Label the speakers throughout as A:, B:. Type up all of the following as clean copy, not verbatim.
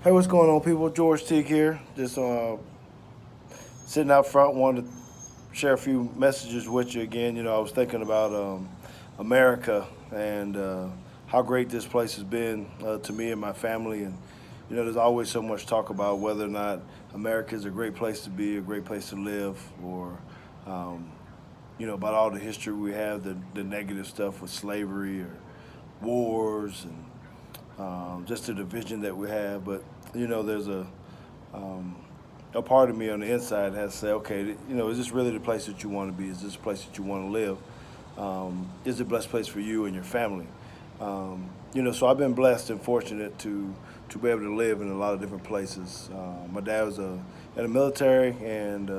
A: Hey, what's going on, people? George Teague here. Just sitting out front, wanted to share a few messages with you again. I was thinking about America and how great this place has been to me and my family. And there's always so much talk about whether or not America is a great place to be, a great place to live, or um, about all the history we have, the negative stuff with slavery or wars and just the division that we have. But there's um, a part of me on the inside has to say, okay, is this really the place that you want to be? Is this a place that you want to live? Is it a blessed place for you and your family? So I've been blessed and fortunate to be able to live in a lot of different places. My dad was in the military and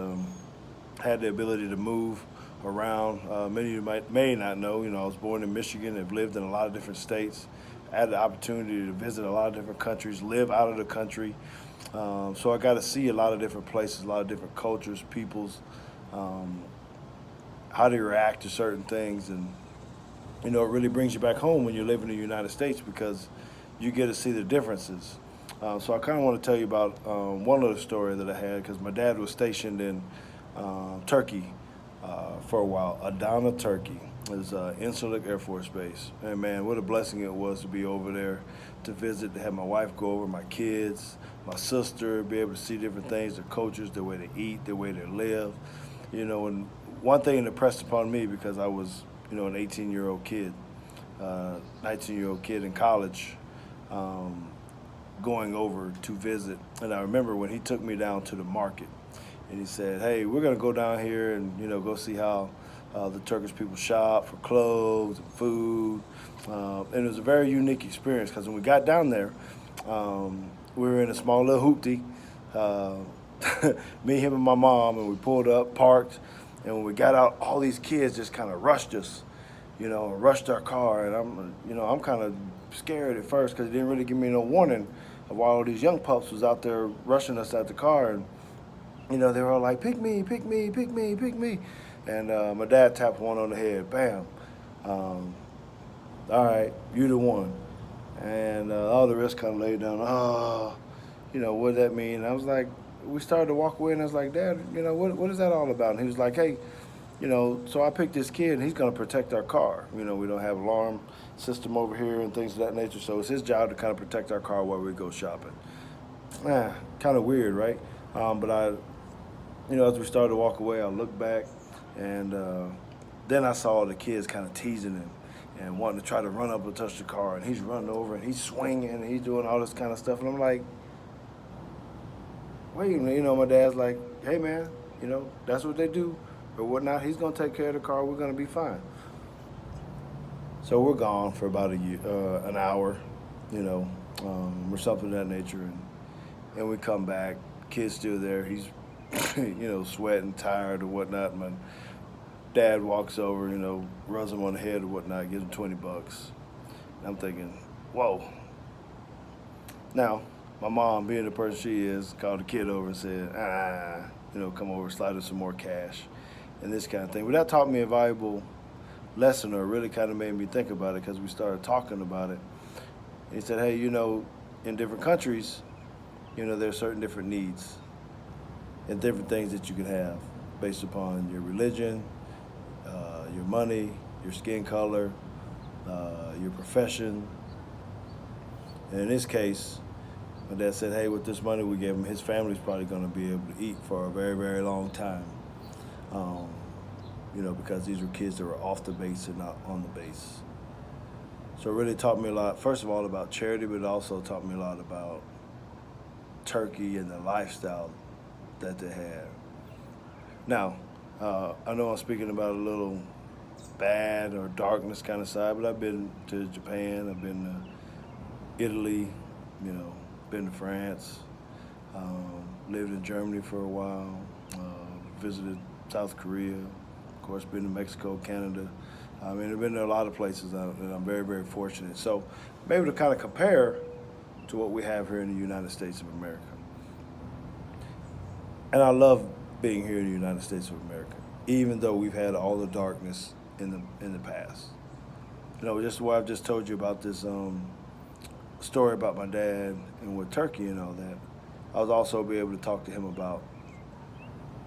A: had the ability to move around. Many of you may not know, I was born in Michigan. I've lived in a lot of different states. I had the opportunity to visit a lot of different countries, live out of the country. So I got to see a lot of different places, a lot of different cultures, peoples, um, how they react to certain things. And, it really brings you back home when you live in the United States because you get to see the differences. So I kind of want to tell you about one little story that I had because my dad was stationed in Turkey for a while. Adana, Turkey is Incirlik Air Force Base. And man, what a blessing it was to be over there, to visit, to have my wife go over, my kids, my sister, be able to see different things, their cultures, their way to eat, their way to live. And one thing that impressed upon me because I was, an 18-year-old kid, 19-year-old kid in college, um, going over to visit. And I remember when he took me down to the market and he said, "Hey, we're gonna go down here and go see how the Turkish people shop for clothes and food." And it was a very unique experience because when we got down there, we were in a small little hoopty. Uh, Me, him, and my mom, and we pulled up, parked, and when we got out, all these kids just kind of rushed us, rushed our car, and I'm kind of scared at first because they didn't really give me no warning of why all these young pups was out there rushing us at the car, and they were all like, "Pick me, pick me, pick me, pick me," and my dad tapped one on the head, bam. Um, all right, you the one, and all the rest kind of laid down. Oh, what does that mean? And I was like, we started to walk away, and I was like, Dad, what is that all about? And he was like, Hey, so I picked this kid, and he's going to protect our car. We don't have alarm system over here and things of that nature, so it's his job to kind of protect our car while we go shopping. Kind of weird, right? But as we started to walk away, I looked back, and then I saw the kids kind of teasing him and wanting to try to run up and touch the car, and he's running over and he's swinging and he's doing all this kind of stuff, and I'm like, wait a minute, my dad's like, hey man, that's what they do or whatnot. He's gonna take care of the car. We're gonna be fine. So we're gone for about an hour, or something of that nature, and we come back. Kid's still there. He's, sweating, tired or whatnot. My dad walks over, rubs him on the head or whatnot, gives him $20. And I'm thinking, whoa. Now, my mom, being the person she is, called the kid over and said, come over, slide us some more cash, and this kind of thing. But that taught me a valuable lesson, or really kind of made me think about it because we started talking about it. And he said, hey, in different countries, there's certain different needs and different things that you can have based upon your religion, your money, your skin color, your profession. And in this case, my dad said, hey, with this money we gave him, his family's probably going to be able to eat for a very, very long time. Um, because these were kids that were off the base and not on the base. So it really taught me a lot, first of all, about charity, but it also taught me a lot about Turkey and the lifestyle that they have. Now, I know I'm speaking about a little bad or darkness kind of side, but I've been to Japan, I've been to Italy, you know, been to France, lived in Germany for a while, visited South Korea, of course, been to Mexico, Canada. I mean, I've been to a lot of places, and I'm very, very fortunate. So, I'm able to kind of compare to what we have here in the United States of America. And I love being here in the United States of America, even though we've had all the darkness in the past. Just what I've just told you about this story about my dad and with Turkey and all that, I was also be able to talk to him about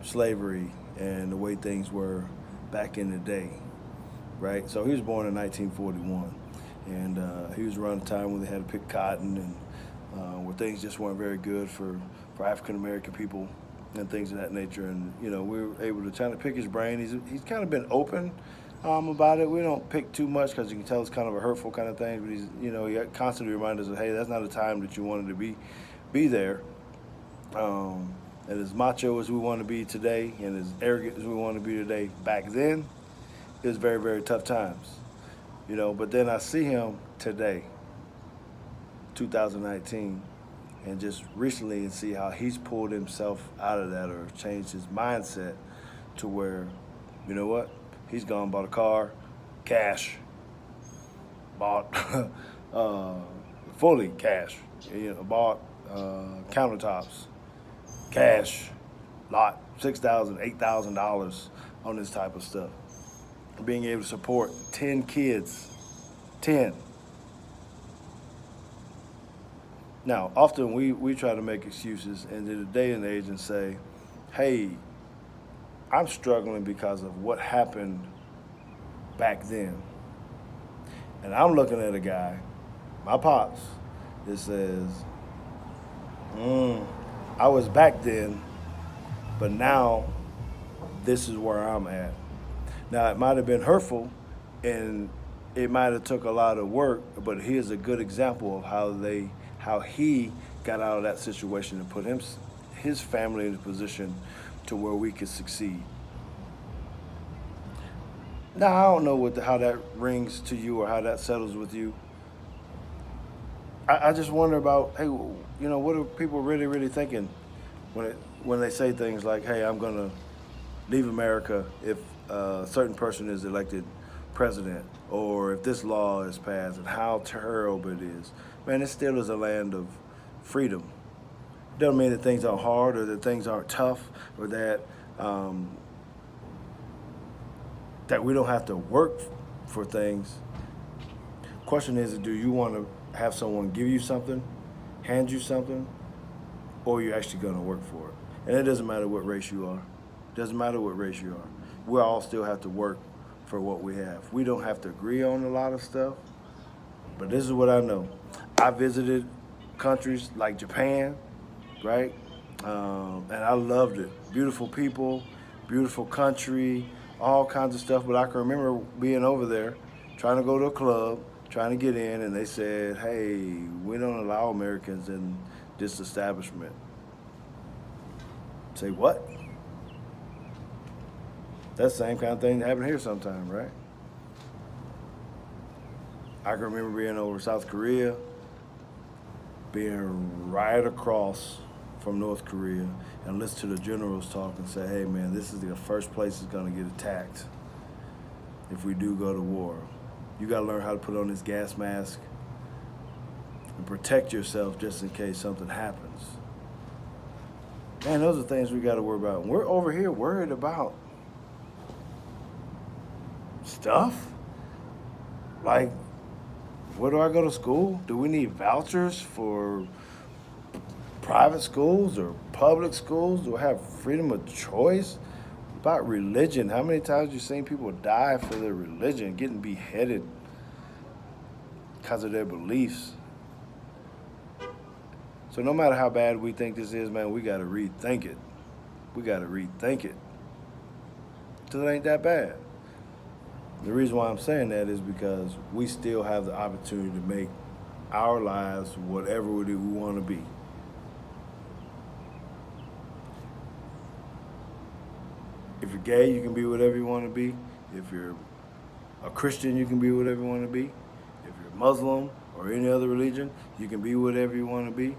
A: slavery and the way things were back in the day, right? So he was born in 1941, and he was around the time when they had to pick cotton and where things just weren't very good for African American people and things of that nature. And you know, we were able to kind of pick his brain. He's kind of been open about it. We don't pick too much because you can tell it's kind of a hurtful kind of thing. But he constantly reminds us that hey, that's not a time that you wanted to be there. And as macho as we want to be today, and as arrogant as we want to be today, back then, it was very, very tough times. You know, but then I see him today, 2019, and just recently, and see how he's pulled himself out of that or changed his mindset to where, you know what, he's gone bought a car, cash, bought fully cash, bought countertops, cash, lot, $6,000, $8,000 on this type of stuff. Being able to support 10 kids, 10. Now, often we try to make excuses in the day and age and say, hey, I'm struggling because of what happened back then. And I'm looking at a guy, my pops, that says, I was back then, but now this is where I'm at. Now, it might have been hurtful and it might have took a lot of work, but here's a good example of how he got out of that situation and put his family in a position to where we could succeed. Now, I don't know how that rings to you or how that settles with you. I just wonder about, hey, what are people really, really thinking when they say things like, hey, I'm going to leave America if a certain person is elected president, or if this law is passed, and how terrible it is. Man, it still is a land of freedom. Doesn't mean that things aren't hard or that things aren't tough or that that we don't have to work for things. Question is, do you want to have someone give you something, hand you something, or are you actually going to work for it? And it doesn't matter what race you are. It doesn't matter what race you are. We all still have to work for what we have. We don't have to agree on a lot of stuff, but this is what I know. I visited countries like Japan, right? And I loved it. Beautiful people, beautiful country, all kinds of stuff. But I can remember being over there, trying to go to a club, trying to get in, and they said, hey, we don't allow Americans in this establishment. Say what? That's the same kind of thing that happened here sometime, right? I can remember being over South Korea, being right across from North Korea, and listen to the generals talk and say, hey man, this is the first place that's gonna get attacked if we do go to war. You gotta learn how to put on this gas mask and protect yourself just in case something happens. Man, those are things we gotta worry about. And we're over here worried about stuff like, where do I go to school? Do we need vouchers for private schools or public schools? Do I have freedom of choice? About religion, how many times have you seen people die for their religion, getting beheaded because of their beliefs? So no matter how bad we think this is, man, we gotta rethink it. We gotta rethink it. Because it ain't that bad. The reason why I'm saying that is because we still have the opportunity to make our lives whatever we want to be. If you're gay, you can be whatever you want to be. If you're a Christian, you can be whatever you want to be. If you're Muslim or any other religion, you can be whatever you want to be.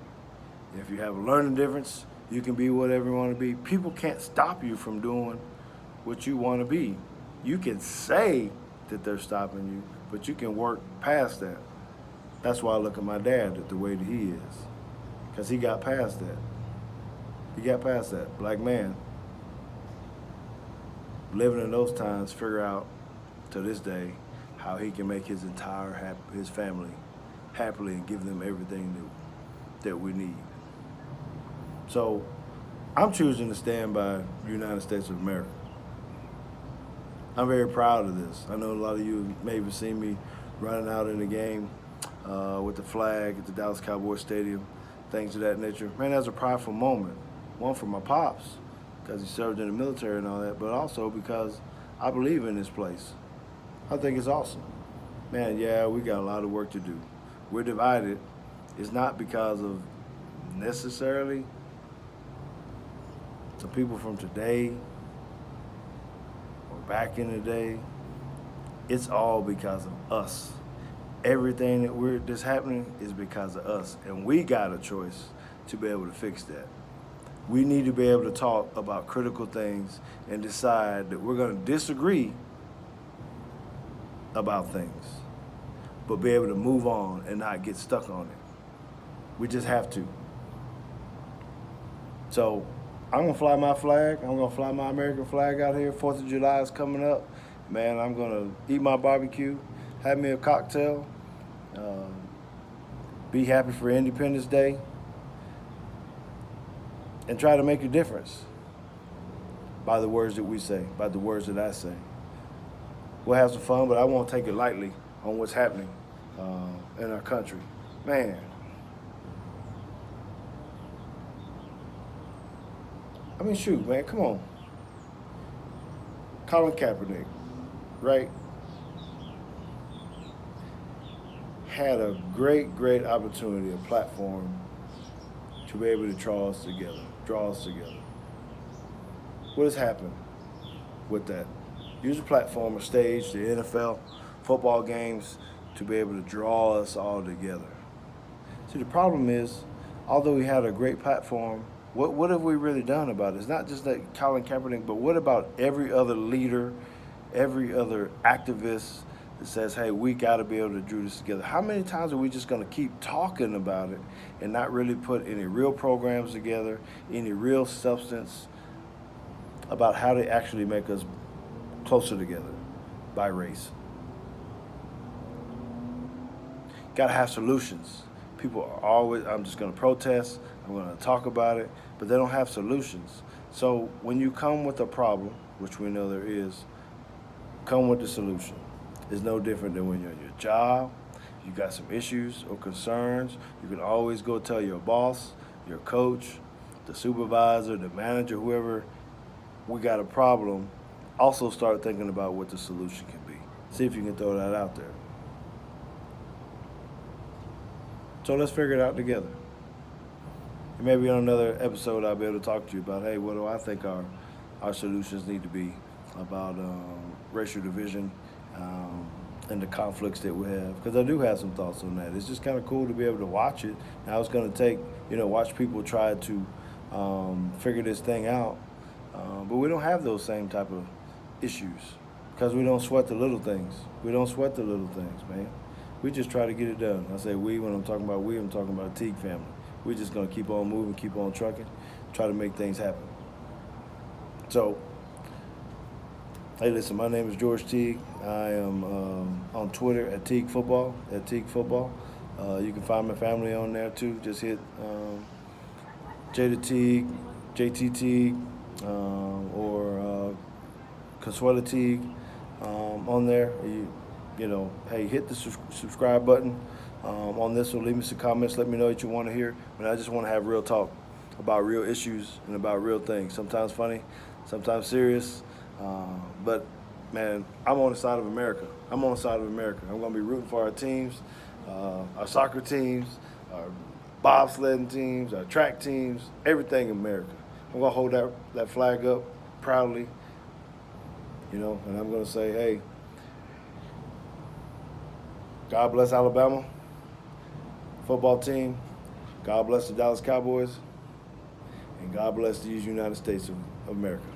A: If you have a learning difference, you can be whatever you want to be. People can't stop you from doing what you want to be. You can say that they're stopping you, but you can work past that. That's why I look at my dad the way that he is, because he got past that. He got past that. Black man, living in those times, figure out to this day how he can make his family happily and give them everything that we need. So I'm choosing to stand by the United States of America. I'm very proud of this. I know a lot of you may have seen me running out in the game with the flag at the Dallas Cowboys Stadium, things of that nature. Man, that's a prideful moment. One for my pops, because he served in the military and all that, but also because I believe in this place. I think it's awesome. Man, yeah, we got a lot of work to do. We're divided. It's not because of necessarily some people from today or back in the day. It's all because of us. Everything that's happening is because of us, and we got a choice to be able to fix that. We need to be able to talk about critical things and decide that we're going to disagree about things, but be able to move on and not get stuck on it. We just have to. So I'm going to fly my flag. I'm going to fly my American flag out here. 4th of July is coming up. Man, I'm going to eat my barbecue, have me a cocktail, be happy for Independence Day, and try to make a difference by the words that we say, by the words that I say. We'll have some fun, but I won't take it lightly on what's happening in our country. Man. I mean, shoot, man, come on. Colin Kaepernick, right? Had a great opportunity, a platform to be able to draw us together. What has happened with that? Use a platform, a stage, the NFL, football games, to be able to draw us all together. See, the problem is, although we had a great platform, what have we really done about it? It's not just that Colin Kaepernick, but what about every other leader, every other activist that says, hey, we got to be able to do this together? How many times are we just going to keep talking about it and not really put any real programs together, any real substance about how to actually make us closer together by race? Got to have solutions. People are always, I'm just going to protest, I'm going to talk about it, but they don't have solutions. So when you come with a problem, which we know there is, come with the solution. It's no different than when you're on your job, you got some issues or concerns, you can always go tell your boss, your coach, the supervisor, the manager, whoever, we got a problem. Also start thinking about what the solution can be. See if you can throw that out there. So let's figure it out together. And maybe on another episode I'll be able to talk to you about, hey, what do I think our solutions need to be about racial division and the conflicts that we have. Because I do have some thoughts on that. It's just kind of cool to be able to watch it. Now it's going to take, watch people try to figure this thing out. But we don't have those same type of issues because we don't sweat the little things. We don't sweat the little things, man. We just try to get it done. I say we, when I'm talking about we, I'm talking about the Teague family. We're just going to keep on moving, keep on trucking, try to make things happen. So, hey, listen, my name is George Teague. I am on Twitter at Teague Football, you can find my family on there too. Just hit Jada Teague, JT Teague, or Consuela Teague on there. Hey, hit the subscribe button on this one. Leave me some comments. Let me know what you want to hear. But I just want to have real talk about real issues and about real things. Sometimes funny, sometimes serious. But, man, I'm on the side of America. I'm going to be rooting for our teams, our soccer teams, our bobsledding teams, our track teams, everything in America. I'm going to hold that flag up proudly, and I'm going to say, hey, God bless Alabama football team. God bless the Dallas Cowboys. And God bless these United States of America.